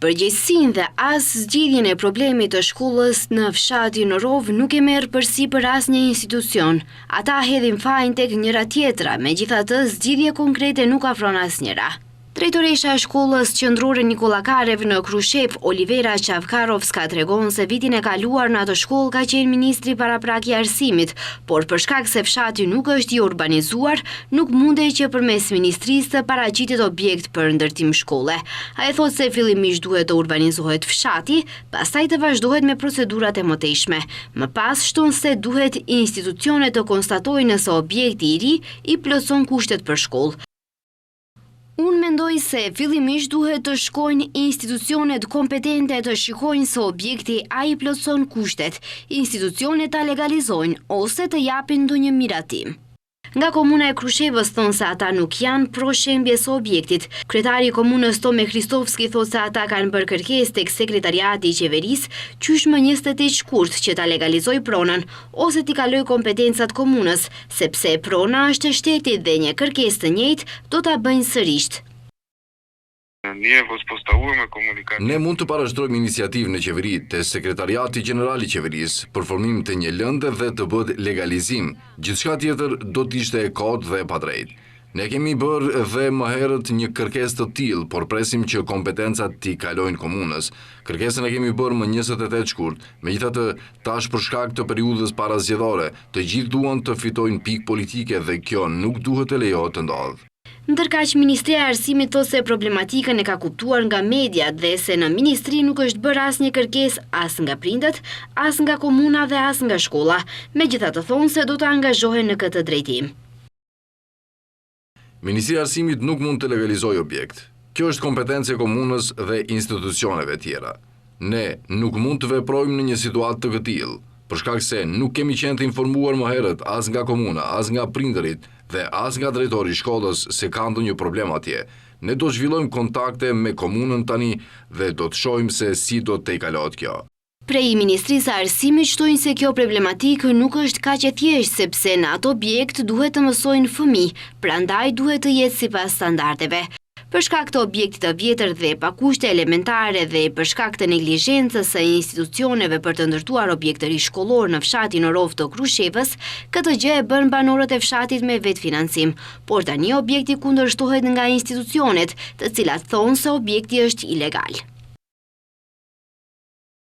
Përgjegjësinë dhe as zgjidhjen e problemit të shkollës në fshatin Rov nuk e merr përsipër asnjë institucion. Ata hedhin fajin tek njëra tjetra, megjithatë zgjidhje konkrete nuk afron asnjëra. Drejtoresha e shkollës qendrore Nikola Karev në Krushevë, Olivera Çavkarovska, tregon se vitin e kaluar në atë shkollë ka qenë ministri paraprak i arsimit, por për shkak se fshati nuk është i urbanizuar, nuk mundej që përmes ministrisë të paraqitet objekt për ndërtim shkolle. Ai thotë se fillimisht duhet të urbanizohet fshati, pastaj të vazhdohet me procedurat e mëtejshme. Më pas shton se duhet institucionet të konstatojnë nëse objekti i ri i plotson kushtet për shkollë. Unë mendoj se fillimisht duhet të shkojnë institucionet kompetente të shikojnë se objekti a i plotson kushtet, institucionet ta legalizojnë ose të japin ndonjë miratim. Nga komuna e Krushevës thonë se ata nuk janë pro shembjes së objektit. Kryetari i komunës Tome Hristovski thotë se ata kanë bërë kërkesë tek sekretariati i qeverisë qysh më 28 shkurt që ta legalizoj pronën ose t'i kaloj kompetencat komunës, sepse prona është e shtetit dhe një kërkesë të njëjtë do ta bëjnë sërish. Ne mund të parashtrojmë iniciativë në qeveri të sekretariati gjeneral i qeverisë për formim të një lënde dhe të bëhet legalizim. Gjithçka tjetër do të ishte e kot dhe e padrejtë. Ne kemi bërë dhe më herët një kërkesë të tillë, por presim që kompetencat t'i kalojnë komunës. Kërkesën e kemi bërë më 28 shkurt. Megjithatë, tash për shkak të periudhës parazgjedhore, të gjithë duan të fitojnë pikë politike dhe kjo nuk duhet të lejohet të ndodhë. Ndërkaq Ministria e Arsimit thotë se problematikën e ka kuptuar nga mediat dhe se në ministri nuk është bërë asnjë kërkesë as nga prindët, as nga komuna dhe as nga shkolla. Megjithatë thonë se do të angazhohen në këtë drejtim. Ministria e Arsimit nuk mund të legalizojë objekt. Kjo është kompetencë e komunës dhe institucioneve tjera. Ne nuk mund të veprojmë në një situatë të këtillë, për shkak se nuk kemi qenë të informuar më herët as nga komuna, as nga prindërit dhe as nga drejtori i shkollës se ka ndonjë problem atje. Ne do zhvillojmë kontakte me komunën tani dhe do të shohim se si do të tejkalohet kjo. Prej Ministrisë së Arsimit shtojnë se kjo problematikë nuk është kaq e thjeshtë sepse në ato objekt duhet të mësojnë fëmijë, prandaj duhet të jetë sipas standardeve. Për shkak të objektit të vjetër dhe pa kushte elementare dhe për shkak të neglizhencës së institucioneve për të ndërtuar objekt të ri shkollor në fshatin Rov të Krushevës, këtë gjë e bën banorët e fshatit me vetfinancim, por tani objekti kundërshtohet nga institucionet, të cilat thonë se objekti është ilegal.